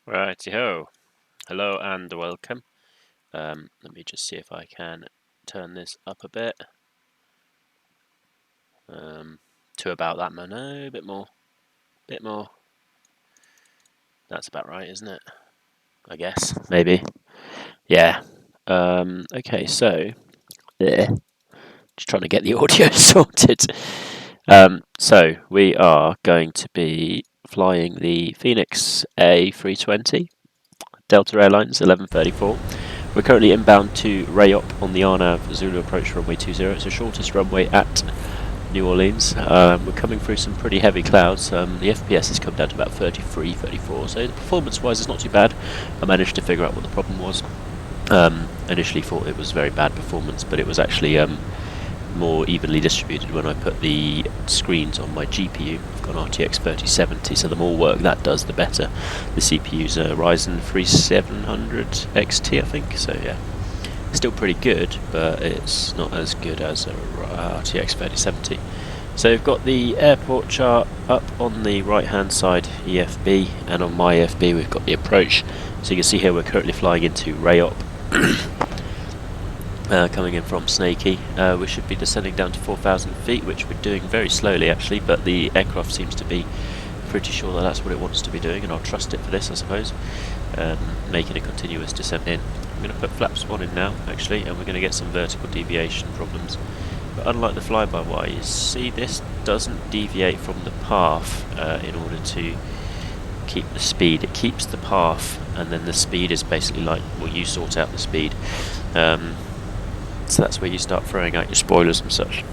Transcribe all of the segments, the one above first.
Righty-ho. Hello and welcome. Let me just see if I can turn this up a bit. To about that much. No, a bit more. Bit more. That's about right, isn't it? I guess. Maybe. Yeah. Okay, so just trying to get the audio sorted. So we are going to be flying the Fenix A320, Delta Airlines 1134. We're currently inbound to Rayop on the RNAV Zulu approach runway 20. It's the shortest runway at New Orleans. We're coming through some pretty heavy clouds. The FPS has come down to about 33, 34, so performance-wise it's not too bad. I managed to figure out what the problem was. Initially thought it was very bad performance, but it was actually more evenly distributed when I put the screens on my GPU. I've got an RTX 3070, so the more work that does, the better. The CPU's a Ryzen 3700 XT, I think, so yeah. Still pretty good, but it's not as good as a RTX 3070. So we've got the airport chart up on the right hand side, EFB, and on my EFB we've got the approach. So you can see here we're currently flying into Rayop. Coming in from Snaky. We should be descending down to 4,000 feet, which we're doing very slowly actually, but the aircraft seems to be pretty sure that that's what it wants to be doing, and I'll trust it for this, I suppose. Making a continuous descent in. I'm going to put flaps 1 in now actually, and we're going to get some vertical deviation problems. But unlike the fly-by-wire, you see this doesn't deviate from the path in order to keep the speed. It keeps the path, and then the speed is basically like, well, you sort out the speed. So that's where you start throwing out your spoilers and such.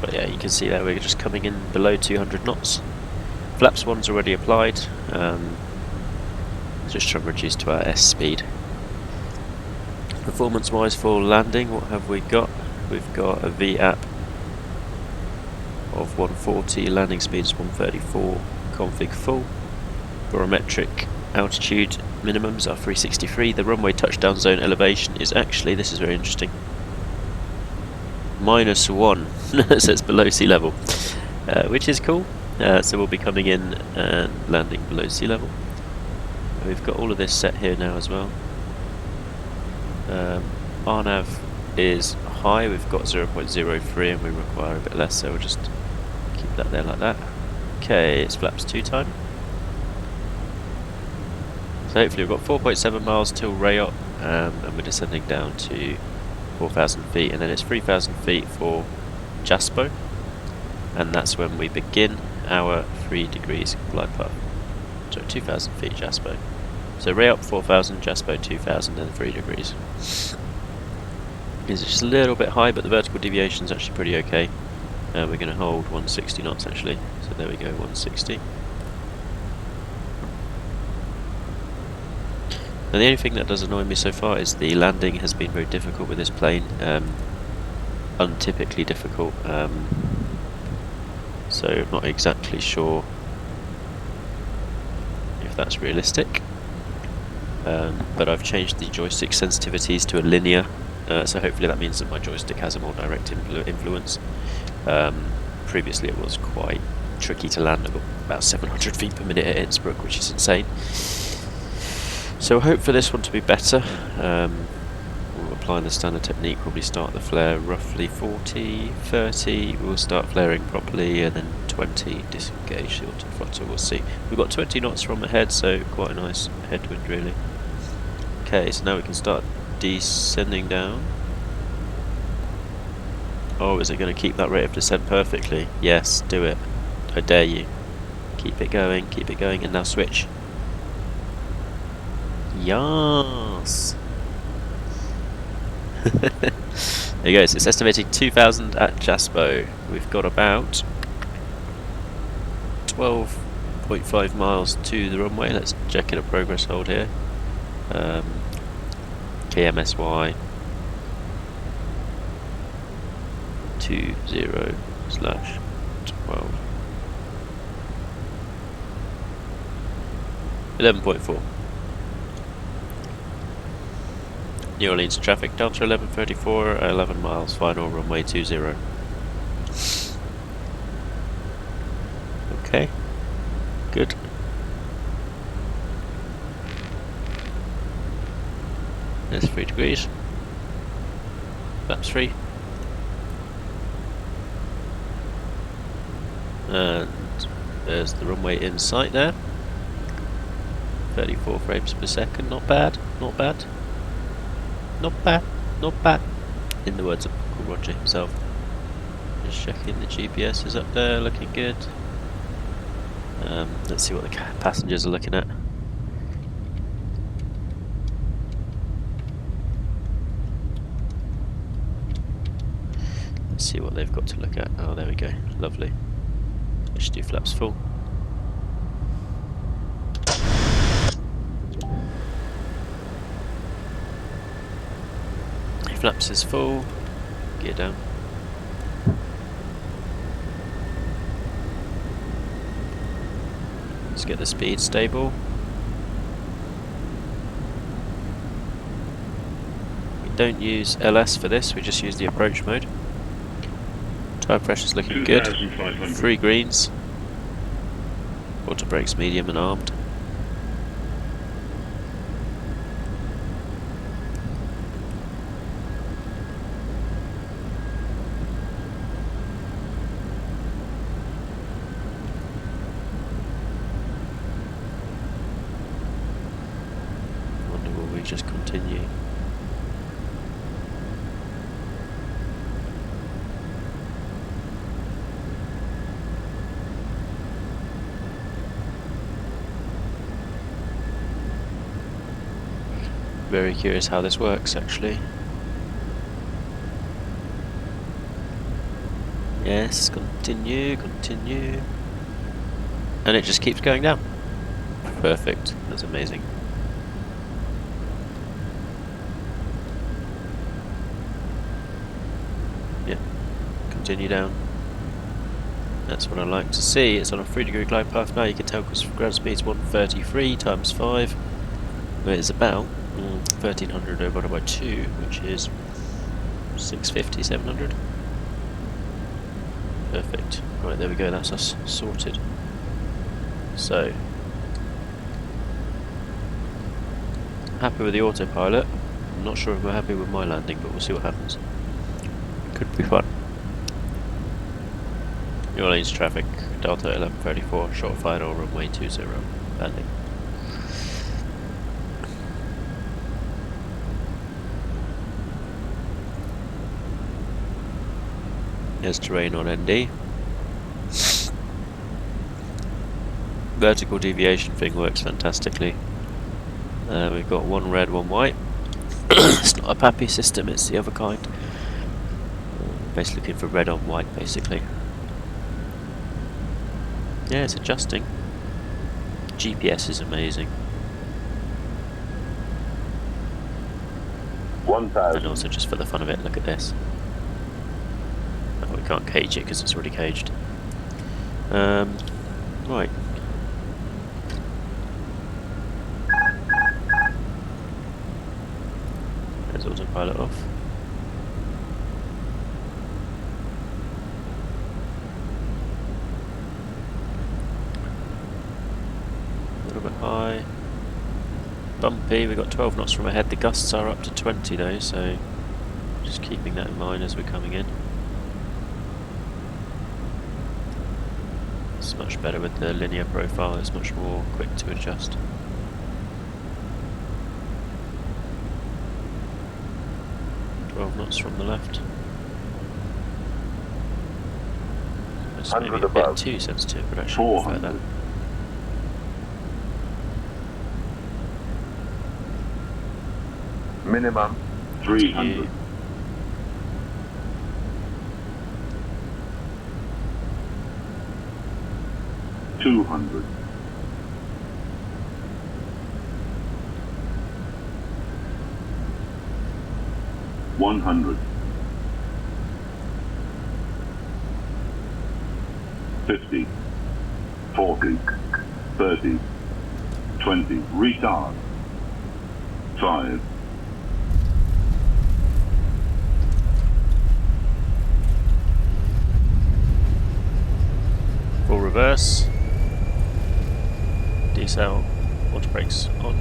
But yeah, you can see there we're just coming in below 200 knots. Flaps 1's already applied. Just trying to reduce to our S speed. Performance wise for landing, what have we got? We've got a VAP of 140, landing speed is 134, config full. Barometric altitude minimums are 363. The runway touchdown zone elevation is actually, this is very interesting, -1, so it's below sea level, which is cool. So we'll be coming in and landing below sea level. We've got all of this set here now as well. RNAV is high, we've got 0.03 and we require a bit less, so we'll just keep that there like that. Okay, it's flaps 2 time. So hopefully we've got 4.7 miles till Rayop, and we're descending down to 4,000 feet, and then it's 3,000 feet for Jaspo, and that's when we begin our 3 degrees glide path. So 2,000 feet Jaspo. So Rayop 4,000, Jaspo 2,000, and 3 degrees. It's just a little bit high, but the vertical deviation is actually pretty okay. We're going to hold 160 knots actually, so there we go, 160. And the only thing that does annoy me so far is the landing has been very difficult with this plane, untypically difficult, so I'm not exactly sure if that's realistic. But I've changed the joystick sensitivities to a linear, so hopefully that means that my joystick has a more direct influence. Previously it was quite tricky to land. I got about 700 feet per minute at Innsbruck, which is insane. So I hope for this one to be better. We'll apply the standard technique, probably start the flare roughly 40, 30, we'll start flaring properly, and then 20 disengage the autothrottle, we'll see. We've got 20 knots from ahead, so quite a nice headwind really. Okay, so now we can start descending down. Oh, is it going to keep that rate of descent perfectly? Yes, do it. I dare you. Keep it going, and now switch. Yes! There you go, so it's estimating 2,000 at Jaspo. We've got about 12.5 miles to the runway. Let's check in a progress hold here. KMSY 20/12. 11.4. New Orleans traffic, Delta 1134, 11 miles, final runway 20. Okay, good. There's 3 degrees. Flaps 3. And there's the runway in sight there. 34 frames per second, not bad, not bad. Not bad, not bad. In the words of Uncle Roger himself. Just checking the GPS is up there, looking good. Let's see what the passengers are looking at. Let's see what they've got to look at. Oh, there we go. Lovely. Let's do flaps full. Flaps is full. Gear down. Let's get the speed stable. We don't use LS for this, we just use the approach mode. Tyre pressure's looking good. 3 greens. Auto brakes medium and armed. Wonder will we just continue? Very curious how this works actually. Yes, continue, continue. And it just keeps going down. Perfect, that's amazing. Yeah, continue down. That's what I like to see. It's on a 3-degree glide path now, you can tell because ground speed's 133 times 5. But it's about 1300 divided by 2, which is 650, 700. Perfect. Right, there we go, that's us sorted. So, happy with the autopilot. I'm not sure if we're happy with my landing, but we'll see what happens. Could be fun. New Orleans traffic, Delta 1134, short final, runway 20, landing. There's terrain on ND. Vertical deviation thing works fantastically. We've got 1 red, 1 white. It's not a PAPI system, it's the other kind. Basically looking for red on white, basically. Yeah, it's adjusting. GPS is amazing. 1000. And also just for the fun of it, look at this. Oh, we can't cage it because it's already caged. Right. There's autopilot off. A little bit high. Bumpy, we've got 12 knots from ahead. The gusts are up to 20 though, so just keeping that in mind as we're coming in. It's much better with the linear profile, it's much more quick to adjust. Knots from the left. That's maybe a bit too sensitive, but actually I prefer that. 400. Minimum 300. 200. 100. 50. 40. 30. 20. Retard. 5. reverse. Decel, auto brakes on.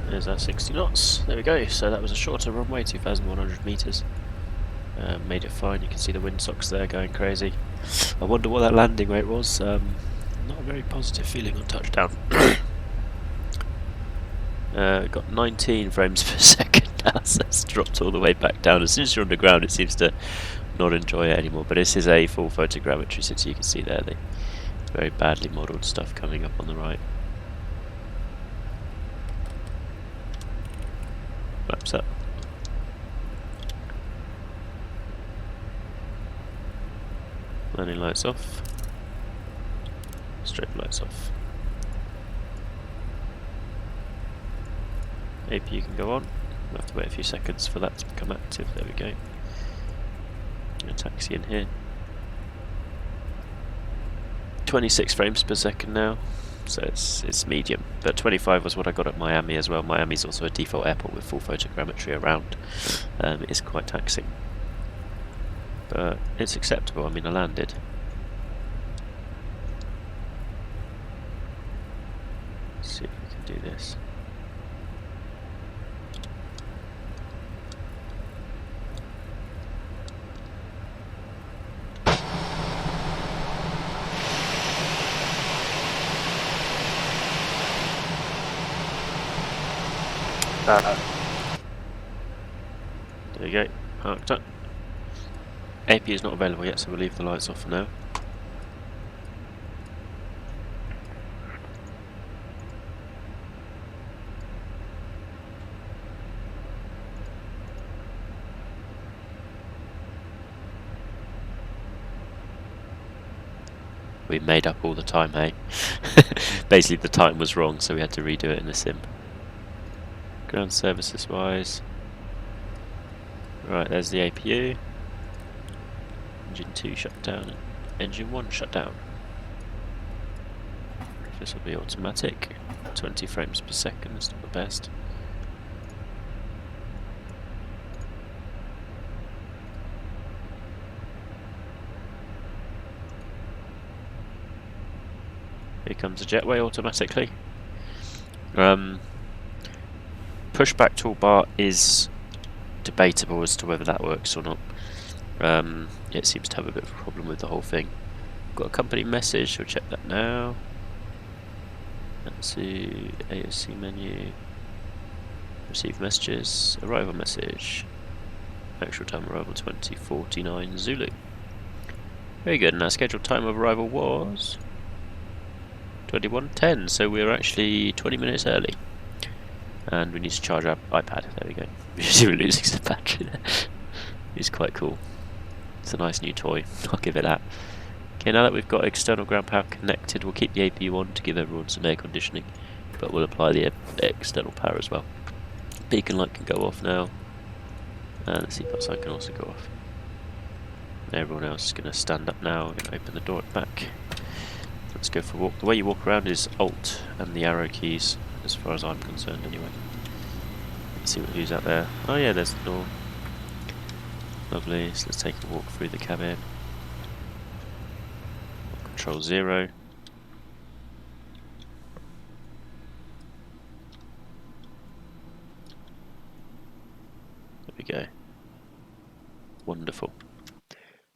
There's our 60 knots. There we go. So that was a shorter runway, 2,100 meters. Made it fine. You can see the windsocks there going crazy. I wonder what that landing rate was. Not a very positive feeling on touchdown. Got 19 frames per second now, so it's dropped all the way back down. As soon as you're on the ground, it seems to not enjoy it anymore. But this is a full photogrammetry, so you can see there the very badly modelled stuff coming up on the right. Flaps up. Landing lights off. Strobe lights off. APU can go on. We'll have to wait a few seconds for that to become active. There we go. Gonna taxi in here. 26 frames per second now, so it's medium. But 25 was what I got at Miami as well. Miami's also a default airport with full photogrammetry around. It is quite taxing, but it's acceptable. I mean, I landed. Let's see if we can do this. There you go, parked up. AP is not available yet, so we'll leave the lights off for now. We made up all the time, hey? Basically the time was wrong, so we had to redo it in the sim. Ground services wise. Right, there's the APU. Engine 2 shut down, engine 1 shut down. This will be automatic. 20 frames per second, it's not the best. Here comes the jetway automatically. Pushback toolbar is debatable as to whether that works or not. It seems to have a bit of a problem with the whole thing. Got a company message, we'll check that now. Let's see, AOC menu, receive messages, arrival message, actual time of arrival 2049 Zulu. Very good, and our scheduled time of arrival was 21:10, so we're actually 20 minutes early. And we need to charge our iPad, there we go. We're losing some battery there. It's quite cool. It's a nice new toy, I'll give it that. Okay, now that we've got external ground power connected, we'll keep the APU on to give everyone some air conditioning, but we'll apply the external power as well. Beacon light can go off now, and the seatbelt sign can also go off. Everyone else is going to stand up now. We're going to open the door at the back. Let's go for a walk. The way you walk around is Alt and the arrow keys, as far as I'm concerned anyway. Let's see who's out there. Oh yeah, there's the door. Lovely, so let's take a walk through the cabin. Control 0. There we go. Wonderful.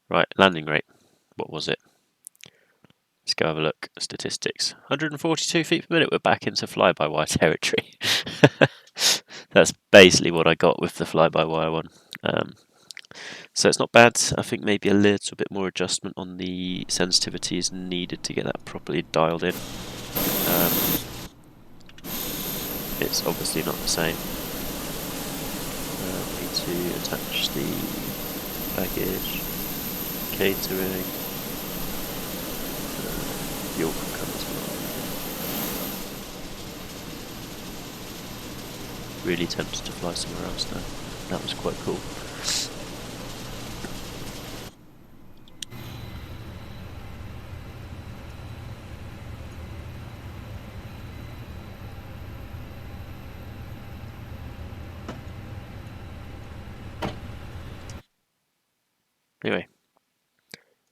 Right, landing rate. What was it? Let's go have a look. Statistics. 142 feet per minute. We're back into fly-by-wire territory. That's basically what I got with the fly-by-wire one. So it's not bad. I think maybe a little bit more adjustment on the sensitivity is needed to get that properly dialed in. It's obviously not the same. We need to attach the baggage, catering, fuel can come as well. Really tempted to fly somewhere else though. That was quite cool. Anyway,